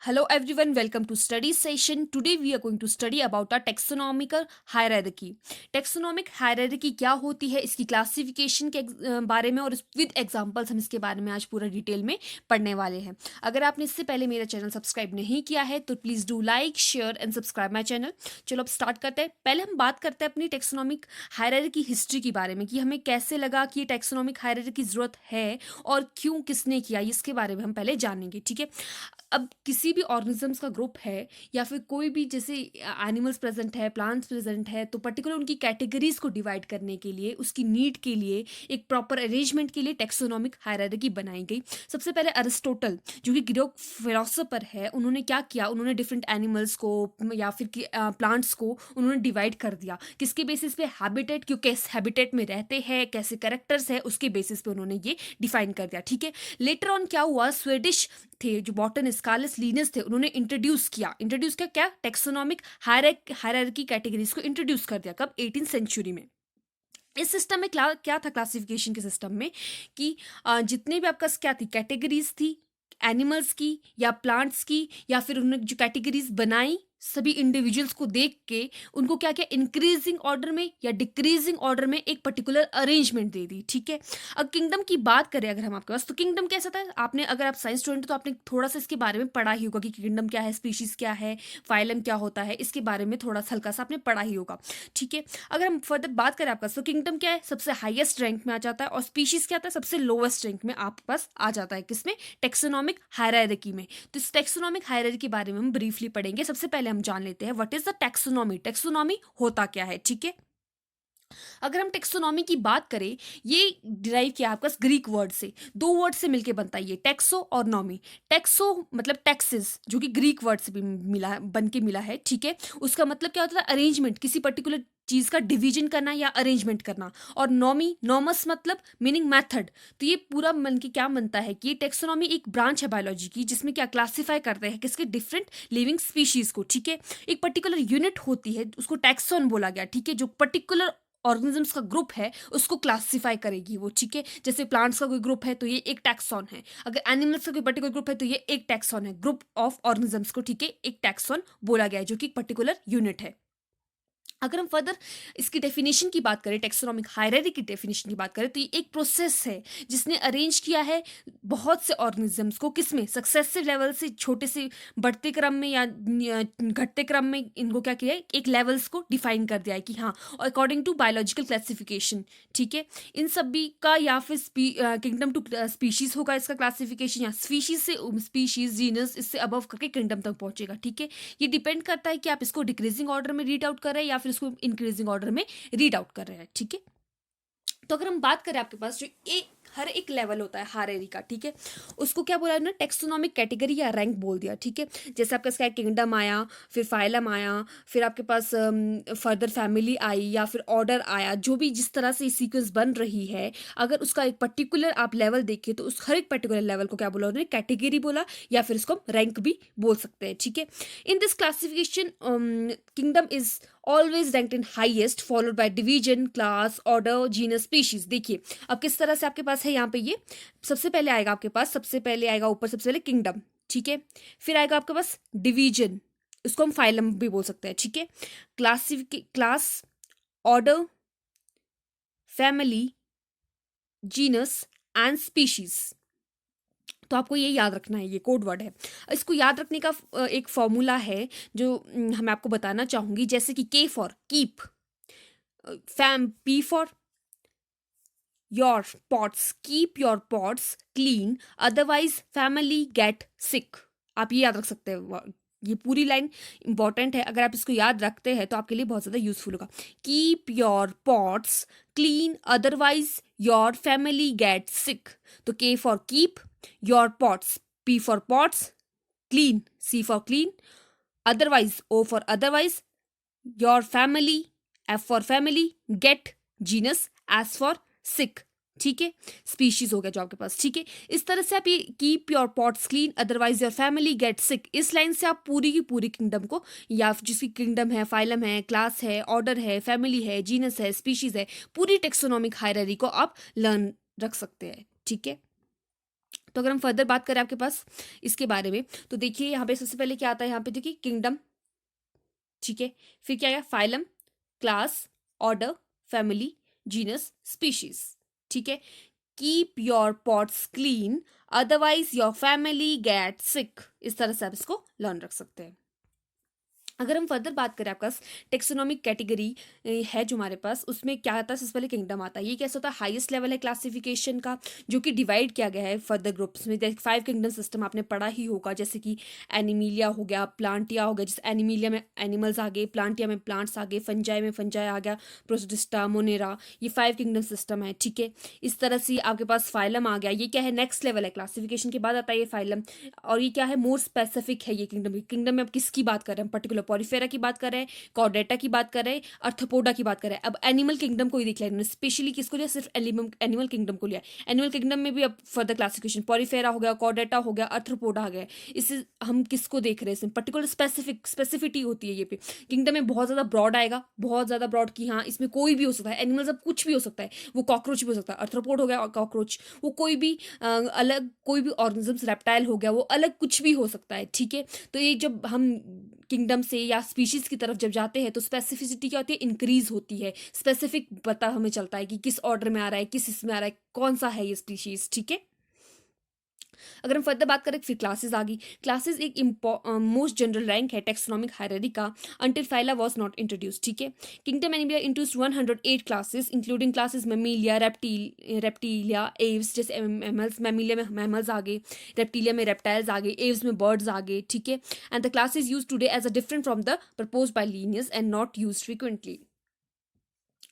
Hello everyone, welcome to study session. Today we are going to study about a taxonomical hierarchy. Taxonomic hierarchy क्या होती है, इसकी classification के बारे में और विद एग्जांपल्स हम इसके बारे में आज पूरा डिटेल में पढ़ने वाले हैं. अगर आपने इससे पहले मेरा चैनल सब्सक्राइब नहीं किया है तो please do like share and subscribe my channel. चलो अब स्टार्ट करते हैं. पहले हम बात करते हैं अपनी टेक्सोनॉमिक हायरार्की हिस्ट्री के बारे में कि हमें कैसे लगा कि ये टेक्सोनॉमिक हायरार्की की ज़रूरत है और क्यों, किसने किया, इसके बारे में हम पहले जानेंगे. ठीक है. अब किसी भी ऑर्गेनिजम्स का ग्रुप है या फिर कोई भी जैसे एनिमल्स प्रेजेंट है, प्लांट्स प्रेजेंट है, तो पर्टिकुलर उनकी कैटेगरीज को डिवाइड करने के लिए, उसकी नीड के लिए, एक प्रॉपर अरेंजमेंट के लिए टेक्सोनॉमिक हायरार्की बनाई गई. सबसे पहले अरिस्टोटल जो कि ग्रीक फिलोसोफर है, उन्होंने क्या किया, उन्होंने डिफरेंट एनिमल्स को या फिर प्लांट्स को उन्होंने डिवाइड कर दिया. किसके बेसिस पे? हैबिटेट, क्यों किस हैबिटेट में रहते हैं, कैसे कैरेक्टर्स है, उसके बेसिस पे उन्होंने ये डिफाइन कर दिया. ठीक है. लेटर ऑन क्या हुआ, स्वीडिश थे जो बॉटनिस्ट कार्लस लिनस थे, उन्होंने इंट्रोड्यूस किया क्या टेक्सोनॉमिक हायरार्की कैटेगरीज को इंट्रोड्यूस कर दिया. कब? 18th सेंचुरी में. इस सिस्टम में क्या था, क्लासिफिकेशन के सिस्टम में कि जितने भी आपका क्या थी, कैटेगरीज थी एनिमल्स की या प्लांट्स की, या फिर उन्होंने जो कैटेगरीज बनाई सभी इंडिविजुअल्स को देख के उनको क्या क्या इंक्रीजिंग ऑर्डर में या डिक्रीजिंग ऑर्डर में एक पर्टिकुलर अरेंजमेंट दे दी. ठीक है. अब किंगडम की बात करें अगर हम आपके पास, तो किंगडम कैसा था, आपने अगर आप साइंस स्टूडेंट तो आपने थोड़ा सा इसके बारे में पढ़ा ही होगा कि किंगडम क्या है, स्पीशीज क्या है, फाइलम क्या होता है, इसके बारे में थोड़ा सा हल्का सा आपने पढ़ा ही होगा. ठीक है. अगर हम फर्दर बात करें आपका, तो किंगडम क्या है, सबसे हाईएस्ट रैंक में आ जाता है, और स्पीशीज क्या आता है, सबसे लोवेस्ट रैंक में आपके पास आ जाता है. किसमें? टेक्सोनॉमिक हायरार्की में. तो इस टेक्सोनॉमिक हायरार्की के बारे में हम ब्रीफली पढ़ेंगे. सबसे पहले हम जान लेते हैं what is the taxonomy. Taxonomy होता क्या है. ठीक है. अगर हम टेक्सोनॉमी की बात करें, ये डिराइव किया आपका ग्रीक वर्ड से, दो वर्ड से मिलके बनता है ये, टेक्सो और नॉमी. टेक्सो मतलब टैक्सेस, जो कि ग्रीक वर्ड से भी मिला बन के मिला है. ठीक है. उसका मतलब क्या होता है, अरेंजमेंट, किसी पर्टिकुलर चीज का डिवीजन करना या अरेंजमेंट करना. और नॉमी, नॉमस मतलब मीनिंग मेथड. तो ये पूरा मन के क्या बनता है कि ये टेक्सोनॉमी एक ब्रांच है बायोलॉजी की, जिसमें क्या क्लासिफाई करते हैं किसके, डिफरेंट लिविंग स्पीशीज को. ठीक है. एक पर्टिकुलर यूनिट होती है, उसको टैक्सोन बोला गया. ठीक है. जो पर्टिकुलर ऑर्गेनिजम्स का ग्रुप है उसको क्लासिफाई करेगी वो. ठीक है. जैसे प्लांट्स का कोई ग्रुप है तो ये एक टैक्सॉन है, अगर एनिमल्स का कोई पर्टिकुलर ग्रुप है तो ये एक टैक्सॉन है, ग्रुप ऑफ ऑर्गेनिजम्स को. ठीक है. एक टैक्सॉन बोला गया है जो कि एक पर्टिकुलर यूनिट है. अगर हम फर्दर इसकी डेफिनेशन की बात करें, टेक्सोनॉमिक हायरार्की की डेफिनेशन की बात करें, तो ये एक प्रोसेस है जिसने अरेंज किया है बहुत से ऑर्गेनिजम्स को, किसमें, सक्सेसिव लेवल से, छोटे से बढ़ते क्रम में या घटते क्रम में, इनको क्या किया है, एक लेवल्स को डिफाइन कर दिया है कि हाँ, अकॉर्डिंग टू बायोलॉजिकल क्लासिफिकेशन. ठीक है. इन सभी का या फिर किंगडम टू स्पीशीज होगा इसका क्लासिफिकेशन, या स्पीशीज से स्पीशीज, जीनस, इससे अबव करके किंगडम तक पहुंचेगा. ठीक है. ये डिपेंड करता है कि आप इसको डिक्रीजिंग ऑर्डर में रीड आउट कर रहे हैं या फिर इसको इंक्रीजिंग ऑर्डर में रीड आउट कर रहे हैं. ठीक है. तो अगर हम बात करें आपके पास जो हर एक लेवल होता है हायरार्की का. ठीक है. उसको क्या बोला ना, टेक्सोनॉमिक कैटेगरी या रैंक बोल दिया. ठीक है. जैसे आपका इसका किंगडम आया, फिर फाइलम आया, फिर आपके पास फर्दर फैमिली आई या फिर ऑर्डर आया, जो भी जिस तरह से सीक्वेंस बन रही है, अगर उसका एक पर्टिकुलर आप लेवल देखिए तो उस हर एक पर्टिकुलर लेवल को क्या बोला उन्होंने, कैटेगरी बोला, या फिर इसको रैंक भी बोल सकते हैं. ठीक है. In this classification kingdom is always ranked in highest, followed by division, class, order, genus, species. देखिए अब किस तरह से आपके पास है यहाँ पे, ये सबसे पहले आएगा आपके पास, सबसे पहले आएगा ऊपर, सबसे पहले किंगडम. ठीक है. फिर आएगा आपके पास डिवीजन, उसको हम फाइलम भी बोल सकते हैं. ठीक है. Class, order, family, genus and species. तो आपको ये याद रखना है, ये कोड वर्ड है. इसको याद रखने का एक फॉर्मूला है जो मैं आपको बताना चाहूंगी. जैसे कि के for keep, fam, P for your pots, keep your pots clean, otherwise family get सिक. आप ये याद रख सकते हैं. ये पूरी लाइन इंपॉर्टेंट है, अगर आप इसको याद रखते हैं तो आपके लिए बहुत ज़्यादा यूजफुल होगा. Keep your pots clean, otherwise your family get sick. तो K for keep your pots, P for pots, clean, C for clean, otherwise, O for otherwise, your family, F for family, get, genus, S for sick. ठीक है. Species हो गया जो आपके पास. ठीक है. इस तरह से आप ये keep your pots clean, otherwise your family get सिक, इस लाइन से आप पूरी की पूरी किंगडम को, या जिसकी किंगडम है, फाइलम है, क्लास है, ऑर्डर है, फैमिली है, जीनस है, स्पीशीज है, पूरी टेक्सोनॉमिक हायरार्की को आप लर्न रख सकते हैं. ठीक है. तो अगर हम फर्दर बात करें आपके पास इसके बारे में, तो देखिए यहाँ पे सबसे पहले क्या आता है, यहाँ पे देखिए किंगडम, ठीक है। फिर क्या आया, phylum, class, order, family, genus, species, ठीक है। Keep your pots clean otherwise your family get सिक, इस तरह से आप इसको लर्न रख सकते हैं। अगर हम फर्दर बात करें आपका टेक्सोनॉमिक कैटेगरी है जो हमारे पास, उसमें क्या आता है, सबसे पहले किंगडम आता है। ये कैसा होता है, हाईएस्ट लेवल है क्लासिफिकेशन का, जो कि डिवाइड किया गया है फर्दर ग्रुप्स में। जैसे 5 किंगडम सिस्टम आपने पढ़ा ही होगा, जैसे कि एनिमिलिया हो गया, प्लांटिया हो गया, जैसे एनिमिलिया में एनिमल्स आ गए, प्लांटिया में प्लांट्स आ गए, फंजाई में फंजाई आ गया, प्रोटिस्टा, मोनेरा, ये 5 किंगडम सिस्टम है, ठीक है। इस तरह से आपके पास फाइलम आ गया, ये क्या है, नेक्स्ट लेवल है क्लासिफिकेशन के बाद आता है ये फाइलम। और ये क्या है, मोर स्पेसिफिक है ये किंगडम। किंगडम में आप किसकी बात कर रहे हैं, पर्टिकुलर पॉरीफेरा की बात कर रहे हैं, कॉर्डेटा की बात कर रहे हैं, अर्थोपोडा की बात कर रहे हैं। अब एनिमल किंगडम को ही देख लिया इन्होंने, स्पेशली किसको लिया, सिर्फ एनिमल किंगडम को लिया। एनिमल किंगडम में भी अब फर्दर क्लासिफिकेशन, पॉरीफेरा हो गया, कॉर्डेटा हो गया, अर्थोपोडा आ गया। इससे हम किसको देख रहे हैं, इसमें पर्टिकुलर स्पेसिफिटी होती है ये पे। किंगडम में बहुत ज्यादा ब्रॉड आएगा, बहुत ज्यादा ब्रॉड की हाँ इसमें कोई भी हो सकता है, एनिमल्स अब कुछ भी हो सकता है, वो कॉकरोच भी हो सकता है, अर्थ्रोपोड हो गया कॉकरोच, वो कोई भी अलग कोई भी ऑर्गेनिज्म, रेप्टाइल हो गया, वो अलग कुछ भी हो सकता है, ठीक है। तो ये जब हम किंगडम से या स्पीशीज की तरफ जब जाते हैं तो स्पेसिफिसिटी क्या होती है, इंक्रीज होती है, स्पेसिफिक पता हमें चलता है कि किस ऑर्डर में आ रहा है, किस इसमें आ रहा है, कौन सा है ये स्पीशीज, ठीक है। अगर हम फर्दर बात करें, फिर क्लासेस आ गई। क्लासेस एक मोस्ट जनरल रैंक है टेक्सोनॉमिक हायरार्की का, until phyla was not introduce, ठीक है। Kingdom Animalia introduced 108 classes including classes Mammalia, reptilia, Aves, जैसे मैमल्स, मेमिलिया में मैमल्स आ गए, रेप्टिलिया में रेप्टाइल्स आ गए, एव्स में बर्ड्स आ गए, ठीक है। And the classes use today as a different from the proposed by Linnaeus and not use frequently.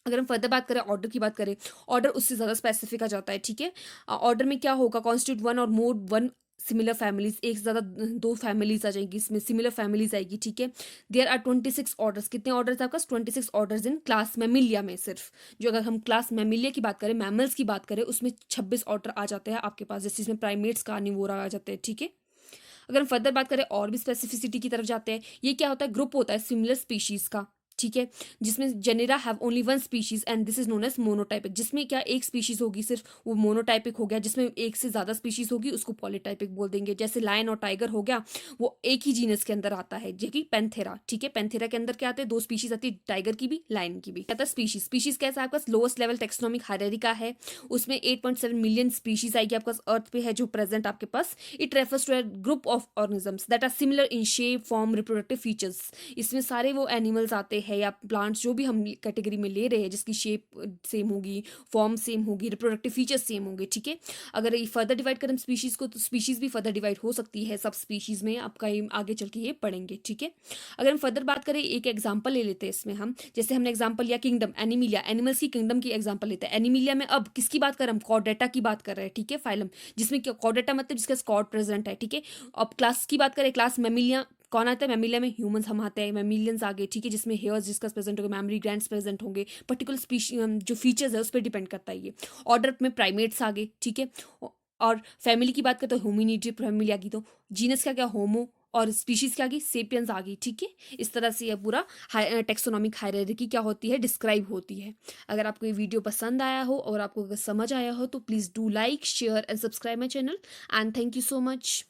अगर हम फर्दर बात करें, ऑर्डर की बात करें, ऑर्डर उससे ज़्यादा स्पेसिफिक आ जाता है, ठीक है। ऑर्डर में क्या होगा, कॉन्स्टिट्यूट वन और मोर वन सिमिलर फैमिलीज, एक से ज़्यादा दो फैमिलीज आ जाएंगी, इसमें सिमिलर फैमिलीज आएगी, ठीक है। देयर आर 26 ऑर्डर्स, कितने ऑर्डर्स है आपका, 26 ऑर्डर्स इन क्लास मेमिलिया में सिर्फ। जो अगर हम क्लास मेमिलिया की बात करें, मैमल्स की बात करें, उसमें 26 ऑर्डर आ जाते हैं आपके पास, जैसे इसमें प्राइमेट्स, कार्निवोरा आ जाते हैं, ठीक है। अगर हम फर्दर बात करें और भी स्पेसिफिसिटी की तरफ जाते हैं, ये क्या होता है, ग्रुप होता है सिमिलर स्पीशीज का, ठीक है, जिसमें genera have only one species and this is known as monotypic. जिसमें क्या एक स्पीशीज होगी सिर्फ, वो मोनोटाइपिक हो गया। जिसमें एक से ज्यादा स्पीशीज होगी उसको पॉलीटाइपिक बोल देंगे। जैसे लायन और टाइगर हो गया, वो एक ही जीनस के अंदर आता है, जो कि पेंथेरा, ठीक है। पेंथेरा के अंदर क्या आते हैं, दो स्पीशीज आती है, टाइगर की भी, लायन की भी। कहता है स्पीशीज, स्पीशीज कैसा है आपका, लोएस्ट लेवल टेक्सोनॉमिक हायरार्की का है, उसमें 8.7 मिलियन स्पीशीज आएगी आपका अर्थ पे है जो प्रेजेंट आपके पास। It refers to a group of organisms that are similar in shape, form, reproductive features. इसमें सारे वो एनिमल्स आते हैं या प्लांट्स जो भी हम कैटेगरी में ले रहे हैं, जिसकी शेप सेम होगी, फॉर्म सेम होगी, रिप्रोडक्टिव फीचर्स सेम होंगे, ठीक है। अगर ये फर्दर डिवाइड करें स्पीशीज को, तो स्पीशीज भी फर्दर डिवाइड हो सकती है सब स्पीशीज में, आपका ये आगे चल के ये पढ़ेंगे, ठीक है। अगर हम फर्दर बात करें, एक एग्जांपल ले लेते हैं इसमें हम, जैसे हमने एग्जांपल लिया किंगडम एनिमिलिया, एनिमल्स की किंगडम की एग्जांपल लेते हैं। एनिमिलिया में अब किसकी बात कर रहे हैं, हम कॉर्डेटा की बात कर रहे हैं, ठीक है, फाइलम, जिसमें कॉर्डेटा मतलब जिसका स्कॉट प्रेजेंट है, ठीक है। अब क्लास की बात करें, क्लास मेमिलिया कौन आता है, मेमिलिया में ह्यूमंस हम आते हैं, मेमिलियंस आगे, ठीक है, जिसमें हेयर्स जिसका प्रेजेंट होगा, मेमोरी ग्लैंड्स प्रेजेंट होंगे, पर्टिकुलर जो फीचर्स है उस पर डिपेंड करता है ये। ऑर्डर में प्राइमेट्स आगे, ठीक है। और फैमिली की बात करें तो होमिनिडी फैमिली आ गई, तो जीनस क्या क्या, होमो, और स्पीशीज क्या आ गई, सेपियंस आ गई, ठीक है। इस तरह से यह पूरा टेक्सोनॉमिक हायरार्की क्या होती है, डिस्क्राइब होती है। अगर आपको ये वीडियो पसंद आया हो और आपको अगर समझ आया हो तो please do like, share and subscribe my channel and thank you so much.